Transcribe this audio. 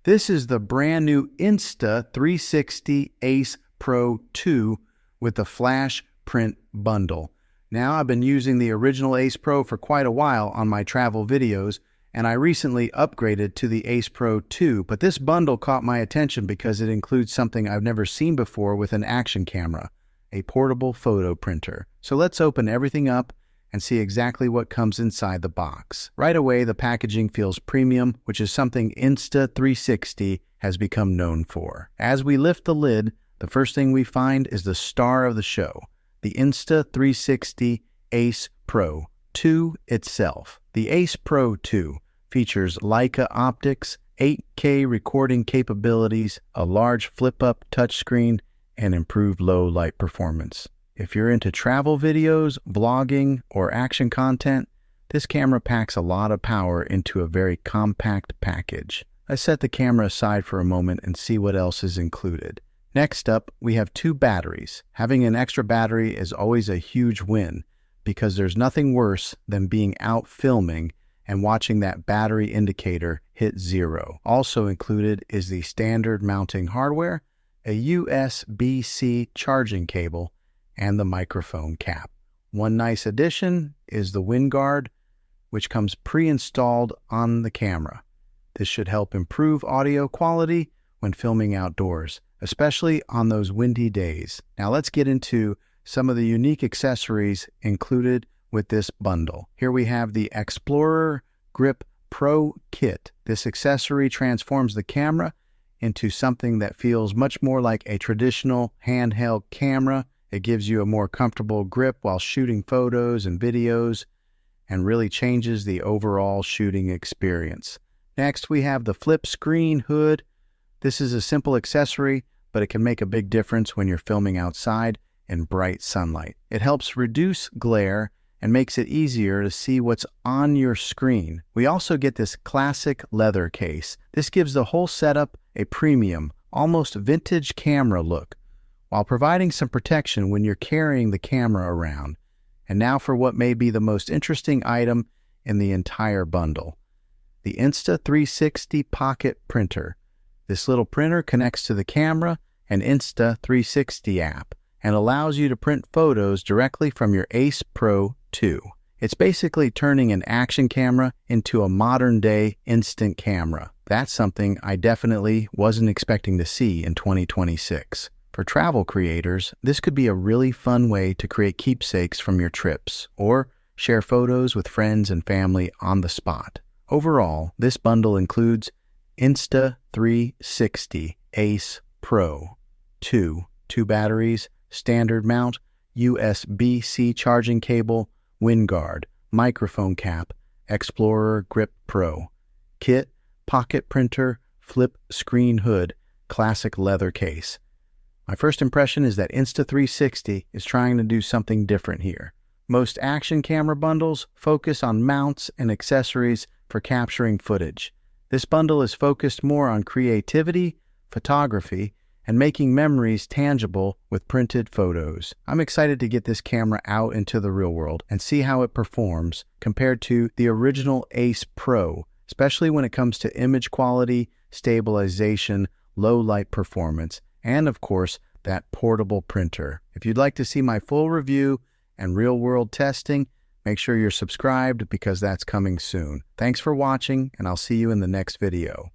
This is the brand new Insta360 Ace Pro 2 with the flash print bundle. Now, I've been using the original Ace Pro for quite a while on my travel videos, and I recently upgraded to the Ace Pro 2, but this bundle caught my attention because it includes something I've never seen before with an action camera, a portable photo printer. So let's open everything up and see exactly what comes inside the box. Right away, the packaging feels premium, which is something Insta360 has become known for. As we lift the lid, the first thing we find is the star of the show, the Insta360 Ace Pro 2 itself. The Ace Pro 2 features Leica optics, 8K recording capabilities, a large flip-up touchscreen, and improved low light performance. If you're into travel videos, vlogging, or action content, this camera packs a lot of power into a very compact package. I set the camera aside for a moment and see what else is included. Next up, we have 2 batteries. Having an extra battery is always a huge win because there's nothing worse than being out filming and watching that battery indicator hit 0. Also included is the standard mounting hardware, a USB-C charging cable, and the microphone cap. One nice addition is the wind guard, which comes pre-installed on the camera. This should help improve audio quality when filming outdoors, especially on those windy days. Now let's get into some of the unique accessories included with this bundle. Here we have the Explorer Grip Pro Kit. This accessory transforms the camera into something that feels much more like a traditional handheld camera. It gives you a more comfortable grip while shooting photos and videos and really changes the overall shooting experience. Next, we have the flip screen hood. This is a simple accessory, but it can make a big difference when you're filming outside in bright sunlight. It helps reduce glare and makes it easier to see what's on your screen. We also get this classic leather case. This gives the whole setup a premium, almost vintage camera look, while providing some protection when you're carrying the camera around. And now for what may be the most interesting item in the entire bundle, the Insta360 Pocket Printer. This little printer connects to the camera and Insta360 app and allows you to print photos directly from your Ace Pro 2. It's basically turning an action camera into a modern-day instant camera. That's something I definitely wasn't expecting to see in 2026. For travel creators, this could be a really fun way to create keepsakes from your trips or share photos with friends and family on the spot. Overall, this bundle includes Insta360 Ace Pro 2 batteries, standard mount, USB-C charging cable, wind guard, microphone cap, Explorer Grip Pro, kit, pocket printer, flip screen hood, classic leather case. My first impression is that Insta360 is trying to do something different here. Most action camera bundles focus on mounts and accessories for capturing footage. This bundle is focused more on creativity, photography, and making memories tangible with printed photos. I'm excited to get this camera out into the real world and see how it performs compared to the original Ace Pro, especially when it comes to image quality, stabilization, low light performance, and of course, that portable printer. If you'd like to see my full review and real-world testing, make sure you're subscribed because that's coming soon. Thanks for watching, and I'll see you in the next video.